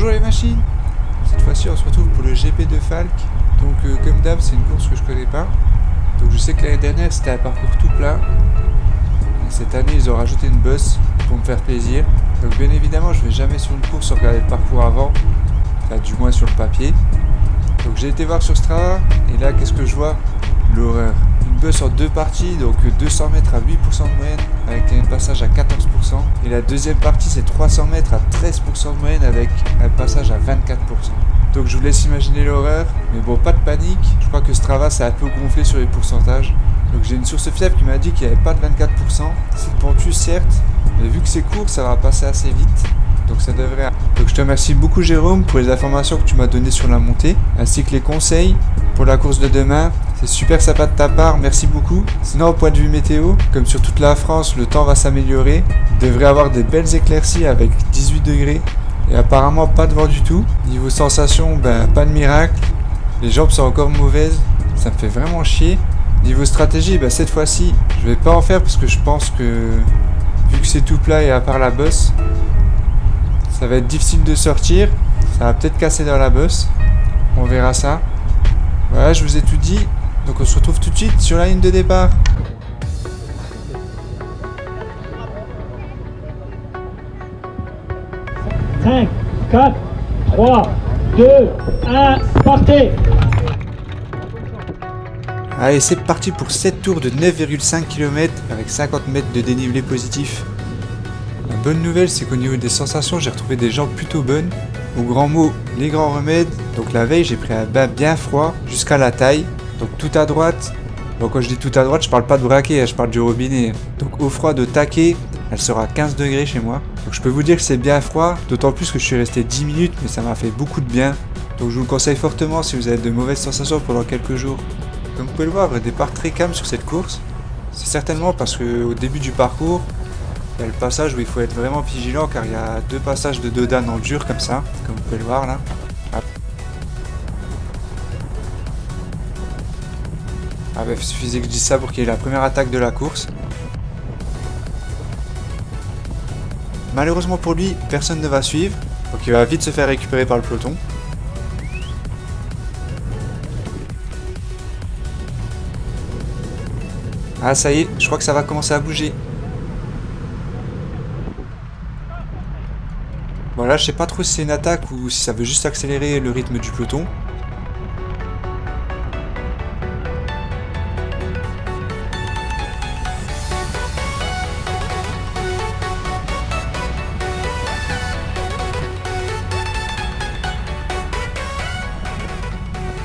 Bonjour les machines. Cette fois-ci on se retrouve pour le GP de Falk. Donc comme d'hab c'est une course que je connais pas. Donc je sais que l'année dernière c'était un parcours tout plat. Et cette année ils ont rajouté une bosse pour me faire plaisir. Donc bien évidemment je vais jamais sur une course sans regarder le parcours avant. Enfin du moins sur le papier. Donc j'ai été voir sur Strava et là qu'est-ce que je vois? L'horreur. Une bosse en deux parties, donc 200 mètres à 8% de moyenne avec un passage à 14%. Et la deuxième partie c'est 300 mètres à 13% de moyenne avec un passage à 24%. Donc je vous laisse imaginer l'horreur, mais bon pas de panique, je crois que Strava s'est un peu gonflé sur les pourcentages. Donc j'ai une source fiable qui m'a dit qu'il n'y avait pas de 24%, c'est pentu certes, mais vu que c'est court ça va passer assez vite. Donc ça devrait... Donc je te remercie beaucoup Jérôme pour les informations que tu m'as données sur la montée, ainsi que les conseils pour la course de demain. C'est super sympa de ta part, merci beaucoup. Sinon au point de vue météo, comme sur toute la France, le temps va s'améliorer. Il devrait avoir des belles éclaircies avec 18 degrés. Et apparemment pas de vent du tout. Niveau sensation, ben pas de miracle. Les jambes sont encore mauvaises, ça me fait vraiment chier. Niveau stratégie, ben cette fois-ci, je vais pas en faire parce que je pense que vu que c'est tout plat et à part la bosse, ça va être difficile de sortir. Ça va peut-être casser dans la bosse. On verra ça. Voilà, je vous ai tout dit. Donc on se retrouve tout de suite sur la ligne de départ. « 5, 4, 3, 2, 1, partez !» Allez, c'est parti pour 7 tours de 9,5 km avec 50 mètres de dénivelé positif. La bonne nouvelle, c'est qu'au niveau des sensations, j'ai retrouvé des jambes plutôt bonnes. Au grand mot, les grands remèdes. Donc la veille, j'ai pris un bain bien froid jusqu'à la taille. Donc tout à droite. Donc quand je dis tout à droite, je parle pas de braquet, je parle du robinet. Donc eau froide au taquet, elle sera à 15 degrés chez moi. Donc je peux vous dire que c'est bien froid, d'autant plus que je suis resté 10 minutes, mais ça m'a fait beaucoup de bien. Donc je vous le conseille fortement si vous avez de mauvaises sensations pendant quelques jours. Comme vous pouvez le voir, le départ très calme sur cette course. C'est certainement parce qu'au début du parcours, il y a le passage où il faut être vraiment vigilant car il y a deux passages de Dodan en dur comme ça, comme vous pouvez le voir là. Ah bah, il suffisait que je dise ça pour qu'il y ait la première attaque de la course. Malheureusement pour lui, personne ne va suivre, donc il va vite se faire récupérer par le peloton. Ah ça y est, je crois que ça va commencer à bouger. Bon là je sais pas trop si c'est une attaque ou si ça veut juste accélérer le rythme du peloton.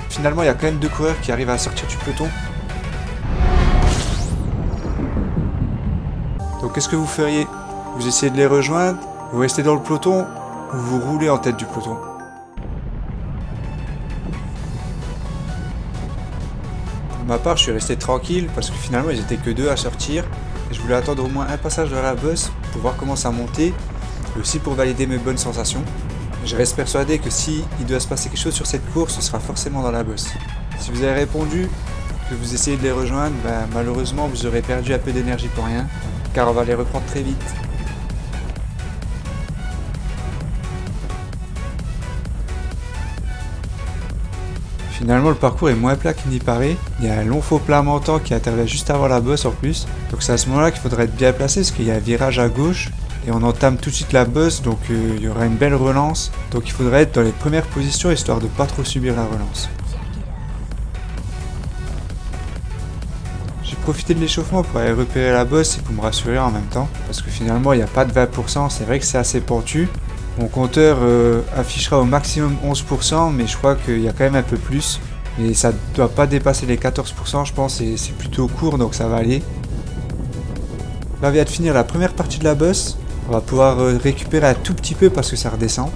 Finalement il y a quand même deux coureurs qui arrivent à sortir du peloton. Donc qu'est-ce que vous feriez? Vous essayez de les rejoindre, vous restez dans le peloton ou vous roulez en tête du peloton? Pour ma part je suis resté tranquille parce que finalement ils étaient que deux à sortir. Et je voulais attendre au moins un passage dans la bosse pour voir comment ça montait. Et aussi pour valider mes bonnes sensations. Je reste persuadé que si il doit se passer quelque chose sur cette course, ce sera forcément dans la bosse. Si vous avez répondu que vous essayez de les rejoindre, ben, malheureusement vous aurez perdu un peu d'énergie pour rien, car on va les reprendre très vite. Finalement le parcours est moins plat qu'il n'y paraît, il y a un long faux plat montant qui intervient juste avant la bosse en plus, donc c'est à ce moment là qu'il faudrait être bien placé parce qu'il y a un virage à gauche. Et on entame tout de suite la bosse, donc il y aura une belle relance. Donc il faudrait être dans les premières positions, histoire de pas trop subir la relance. J'ai profité de l'échauffement pour aller repérer la bosse et pour me rassurer en même temps. Parce que finalement il n'y a pas de 20%, c'est vrai que c'est assez pentu. Mon compteur affichera au maximum 11%, mais je crois qu'il y a quand même un peu plus. Et ça ne doit pas dépasser les 14%, je pense, et c'est plutôt court, donc ça va aller. Là vient de finir la première partie de la bosse. On va pouvoir récupérer un tout petit peu parce que ça redescend.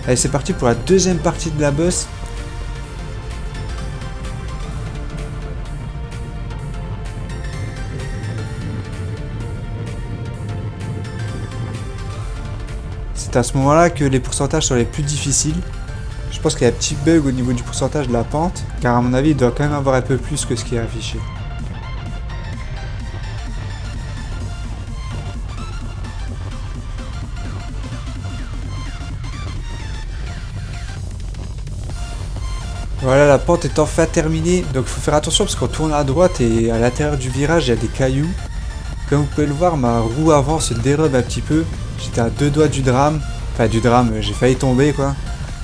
Allez, c'est parti pour la deuxième partie de la bosse. c'est à ce moment-là que les pourcentages sont les plus difficiles. Je pense qu'il y a un petit bug au niveau du pourcentage de la pente, car à mon avis il doit quand même avoir un peu plus que ce qui est affiché. Voilà, la pente est enfin terminée, donc il faut faire attention parce qu'on tourne à droite et à l'intérieur du virage il y a des cailloux. Comme vous pouvez le voir, ma roue avant se dérobe un petit peu. J'étais à 2 doigts du drame. Enfin du drame, j'ai failli tomber quoi.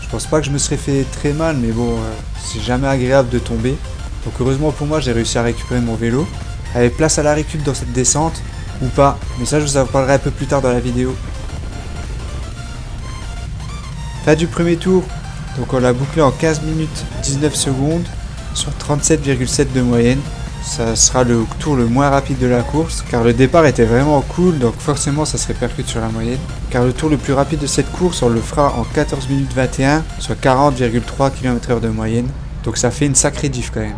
Je pense pas que je me serais fait très mal, mais bon, c'est jamais agréable de tomber. Donc heureusement pour moi, j'ai réussi à récupérer mon vélo. Avec place à la récup dans cette descente, ou pas. Mais ça je vous en parlerai un peu plus tard dans la vidéo. Fin du premier tour. Donc on l'a bouclé en 15 minutes 19 secondes sur 37,7 de moyenne. Ça sera le tour le moins rapide de la course car le départ était vraiment cool, donc forcément ça se répercute sur la moyenne. Car le tour le plus rapide de cette course on le fera en 14 minutes 21 sur 40,3 km/h de moyenne. Donc ça fait une sacrée diff quand même.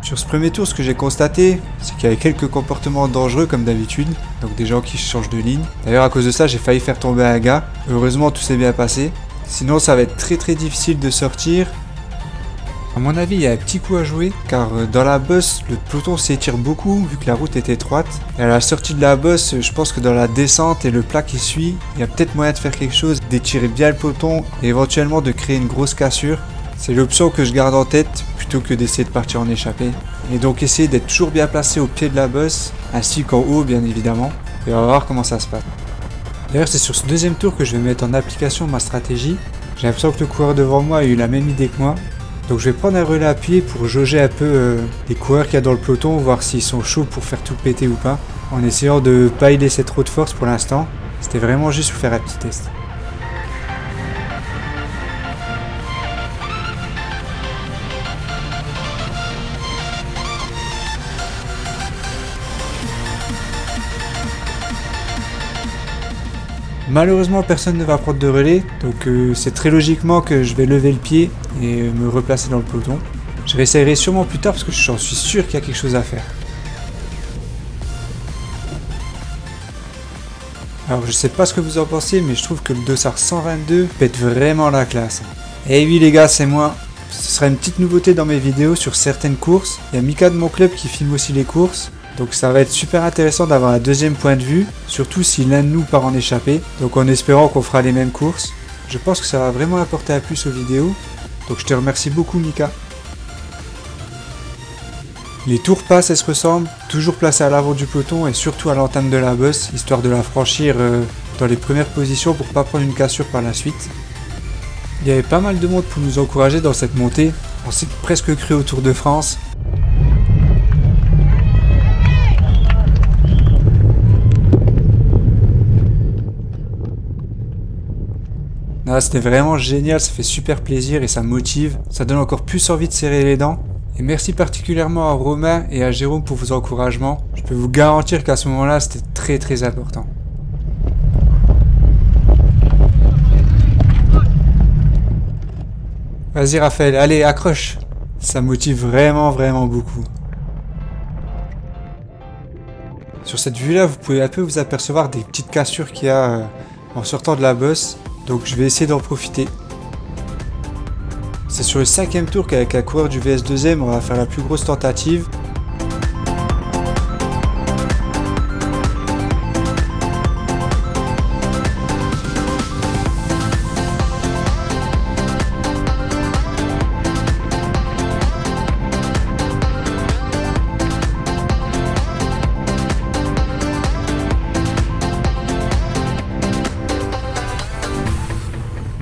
Sur ce premier tour, ce que j'ai constaté, c'est qu'il y avait quelques comportements dangereux comme d'habitude, donc des gens qui changent de ligne. D'ailleurs à cause de ça j'ai failli faire tomber un gars, heureusement tout s'est bien passé. Sinon ça va être très difficile de sortir. A mon avis il y a un petit coup à jouer car dans la bosse le peloton s'étire beaucoup vu que la route est étroite. Et à la sortie de la bosse je pense que dans la descente et le plat qui suit, il y a peut-être moyen de faire quelque chose, d'étirer bien le peloton et éventuellement de créer une grosse cassure. C'est l'option que je garde en tête plutôt que d'essayer de partir en échappée. Et donc essayer d'être toujours bien placé au pied de la bosse ainsi qu'en haut bien évidemment. Et on va voir comment ça se passe. D'ailleurs c'est sur ce deuxième tour que je vais mettre en application ma stratégie. J'ai l'impression que le coureur devant moi a eu la même idée que moi. Donc je vais prendre un relais appuyé pour jauger un peu les coureurs qu'il y a dans le peloton, voir s'ils sont chauds pour faire tout péter ou pas. En essayant de ne pas y laisser trop de force pour l'instant. C'était vraiment juste pour faire un petit test. Malheureusement personne ne va prendre de relais, donc c'est très logiquement que je vais lever le pied et me replacer dans le peloton. Je réessayerai sûrement plus tard parce que j'en suis sûr qu'il y a quelque chose à faire. Alors je sais pas ce que vous en pensez, mais je trouve que le Dossard 122 pète vraiment la classe. Et oui les gars, c'est moi. Ce sera une petite nouveauté dans mes vidéos sur certaines courses. Il y a Mika de mon club qui filme aussi les courses. Donc ça va être super intéressant d'avoir un deuxième point de vue, surtout si l'un de nous part en échappée, donc en espérant qu'on fera les mêmes courses. Je pense que ça va vraiment apporter un plus aux vidéos, donc je te remercie beaucoup Mika. Les tours passent et se ressemblent, toujours placés à l'avant du peloton et surtout à l'entame de la bosse, histoire de la franchir dans les premières positions pour pas prendre une cassure par la suite. Il y avait pas mal de monde pour nous encourager dans cette montée, on s'est presque cru au Tour de France. Ah, c'était vraiment génial, ça fait super plaisir et ça motive, ça donne encore plus envie de serrer les dents. Et merci particulièrement à Romain et à Jérôme pour vos encouragements. Je peux vous garantir qu'à ce moment-là, c'était très important. Vas-y Raphaël, allez accroche. Ça motive vraiment beaucoup. Sur cette vue-là, vous pouvez un peu vous apercevoir des petites cassures qu'il y a en sortant de la bosse. Donc je vais essayer d'en profiter. C'est sur le 5e tour qu'avec un coureur du VS2M, on va faire la plus grosse tentative.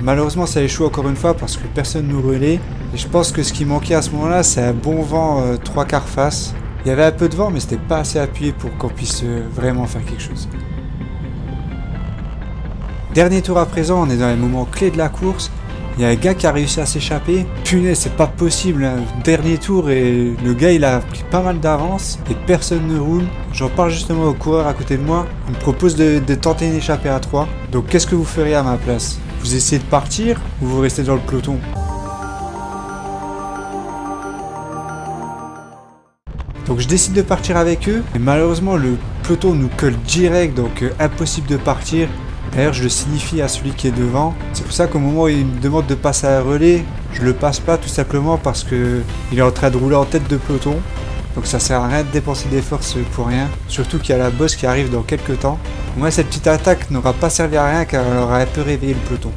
Malheureusement ça échoue encore une fois parce que personne nous relaie. Et je pense que ce qui manquait à ce moment-là, c'est un bon vent 3/4 face. Il y avait un peu de vent mais c'était pas assez appuyé pour qu'on puisse vraiment faire quelque chose. Dernier tour à présent, on est dans les moments clés de la course. Il y a un gars qui a réussi à s'échapper. Punaise, c'est pas possible, hein. Dernier tour et le gars il a pris pas mal d'avance et personne ne roule. J'en parle justement au coureur à côté de moi. Il me propose de tenter une échappée à 3. Donc qu'est-ce que vous feriez à ma place ? Vous essayez de partir ou vous restez dans le peloton? Donc je décide de partir avec eux, mais malheureusement le peloton nous colle direct, donc impossible de partir. D'ailleurs, je le signifie à celui qui est devant. C'est pour ça qu'au moment où il me demande de passer à relais, je le passe pas tout simplement parce que il est en train de rouler en tête de peloton. Donc ça sert à rien de dépenser des forces pour rien. Surtout qu'il y a la bosse qui arrive dans quelques temps. Moi, cette petite attaque n'aura pas servi à rien car elle aura un peu réveillé le peloton.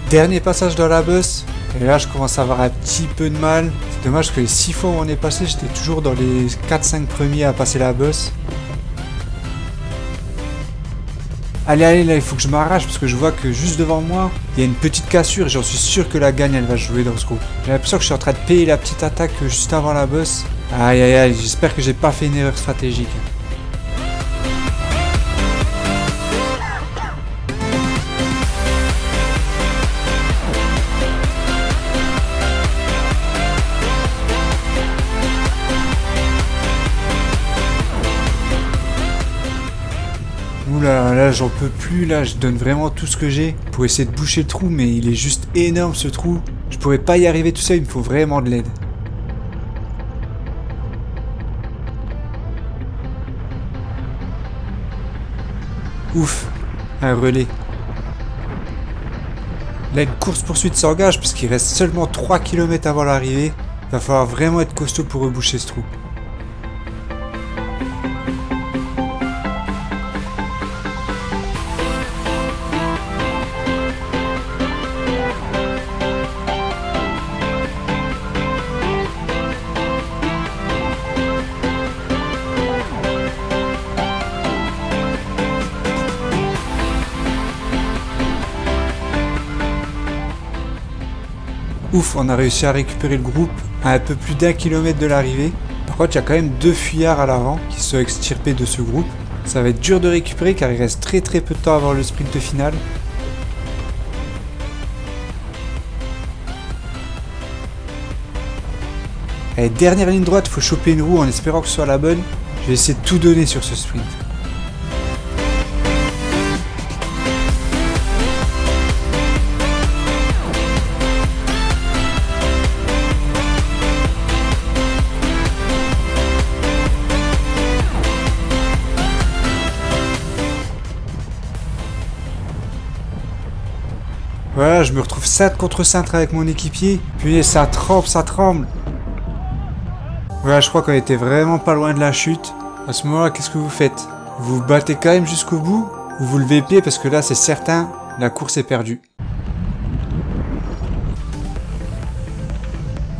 Dernier passage dans la bosse. Et là, je commence à avoir un petit peu de mal. C'est dommage que les 6 fois où on est passé, j'étais toujours dans les 4-5 premiers à passer la bosse. Allez, allez, là, il faut que je m'arrache parce que je vois que juste devant moi, il y a une petite cassure et j'en suis sûr que la gagne, elle va jouer dans ce groupe. J'ai l'impression que je suis en train de payer la petite attaque juste avant la bosse. Aïe, aïe, aïe, j'espère que j'ai pas fait une erreur stratégique. Oula, là j'en peux plus, là je donne vraiment tout ce que j'ai pour essayer de boucher le trou, mais il est juste énorme ce trou. Je pourrais pas y arriver tout seul, il me faut vraiment de l'aide. Ouf, un relais. Là une course-poursuite s'engage puisqu'il reste seulement 3 km avant l'arrivée. Il va falloir vraiment être costaud pour reboucher ce trou. Ouf, on a réussi à récupérer le groupe à un peu plus d'1 kilomètre de l'arrivée. Par contre, il y a quand même 2 fuyards à l'avant qui sont extirpés de ce groupe. Ça va être dur de récupérer car il reste très peu de temps avant le sprint final. Allez, dernière ligne droite, il faut choper une roue en espérant que ce soit la bonne. Je vais essayer de tout donner sur ce sprint. Voilà, je me retrouve 5 contre 5 avec mon équipier. Puis ça tremble. Voilà, je crois qu'on était vraiment pas loin de la chute. À ce moment-là, qu'est-ce que vous faites? Vous vous battez quand même jusqu'au bout? Ou vous levez pied parce que là, c'est certain, la course est perdue.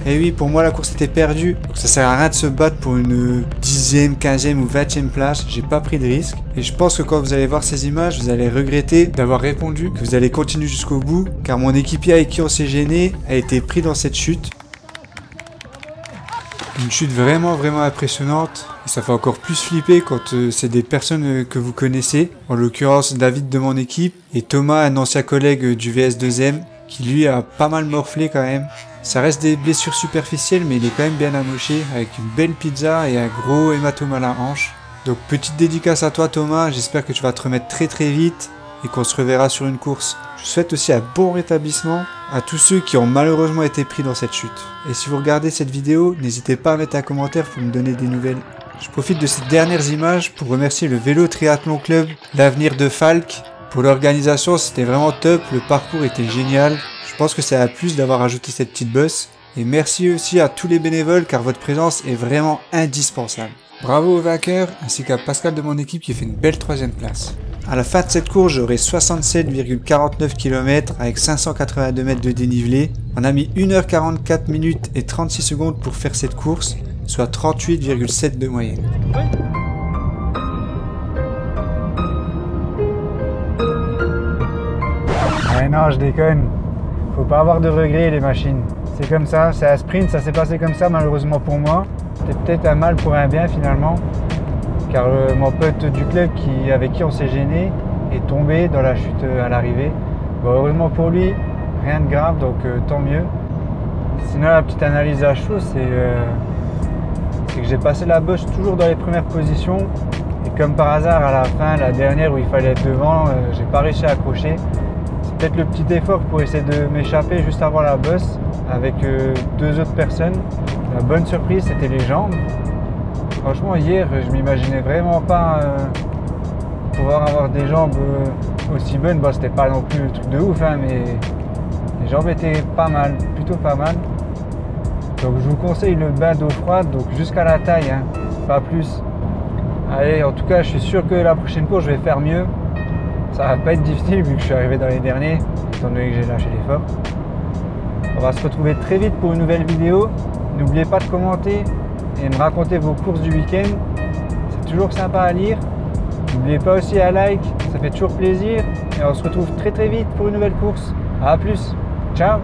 Et oui, pour moi, la course était perdue. Donc ça sert à rien de se battre pour une 10e, 15e ou 20e place. J'ai pas pris de risque. Et je pense que quand vous allez voir ces images, vous allez regretter d'avoir répondu, que vous allez continuer jusqu'au bout. Car mon équipier avec qui on s'est gêné a été pris dans cette chute. Une chute vraiment impressionnante. Et ça fait encore plus flipper quand c'est des personnes que vous connaissez. En l'occurrence, David de mon équipe et Thomas, un ancien collègue du VS2M, qui lui a pas mal morflé quand même. Ça reste des blessures superficielles, mais il est quand même bien amoché, avec une belle pizza et un gros hématome à la hanche. Donc petite dédicace à toi Thomas, j'espère que tu vas te remettre très vite et qu'on se reverra sur une course. Je souhaite aussi un bon rétablissement à tous ceux qui ont malheureusement été pris dans cette chute. Et si vous regardez cette vidéo, n'hésitez pas à mettre un commentaire pour me donner des nouvelles. Je profite de ces dernières images pour remercier le Vélo Triathlon Club, l'avenir de Falk. Pour l'organisation, c'était vraiment top, le parcours était génial. Je pense que c'est un plus d'avoir ajouté cette petite bosse. Et merci aussi à tous les bénévoles car votre présence est vraiment indispensable. Bravo aux vainqueurs ainsi qu'à Pascal de mon équipe qui fait une belle 3e place. À la fin de cette course, j'aurai 67,49 km avec 582 mètres de dénivelé. On a mis 1h44 minutes et 36 secondes pour faire cette course, soit 38,7 de moyenne. Ouais, non, je déconne. Faut pas avoir de regrets, les machines. C'est comme ça, c'est un sprint, ça s'est passé comme ça malheureusement pour moi. C'était peut-être un mal pour un bien finalement. Car mon pote du club avec qui on s'est gêné est tombé dans la chute à l'arrivée. Bon, heureusement pour lui, rien de grave, donc tant mieux. Sinon, la petite analyse à chaud, c'est que j'ai passé la bosse toujours dans les premières positions. Et comme par hasard, à la fin, la dernière où il fallait être devant, j'ai pas réussi à accrocher. C'est peut-être le petit effort pour essayer de m'échapper juste avant la bosse avec 2 autres personnes. La bonne surprise, c'était les jambes. Franchement, hier, je m'imaginais vraiment pas pouvoir avoir des jambes aussi bonnes. Bon, c'était pas non plus le truc de ouf, hein, mais les jambes étaient pas mal, plutôt pas mal. Donc je vous conseille le bain d'eau froide, donc jusqu'à la taille, hein, pas plus. Allez, en tout cas, je suis sûr que la prochaine course, je vais faire mieux. Ça va pas être difficile vu que je suis arrivé dans les derniers, étant donné que j'ai lâché l'effort. On va se retrouver très vite pour une nouvelle vidéo. N'oubliez pas de commenter et me raconter vos courses du week-end. C'est toujours sympa à lire. N'oubliez pas aussi à like, ça fait toujours plaisir. Et on se retrouve très vite pour une nouvelle course. A plus, ciao!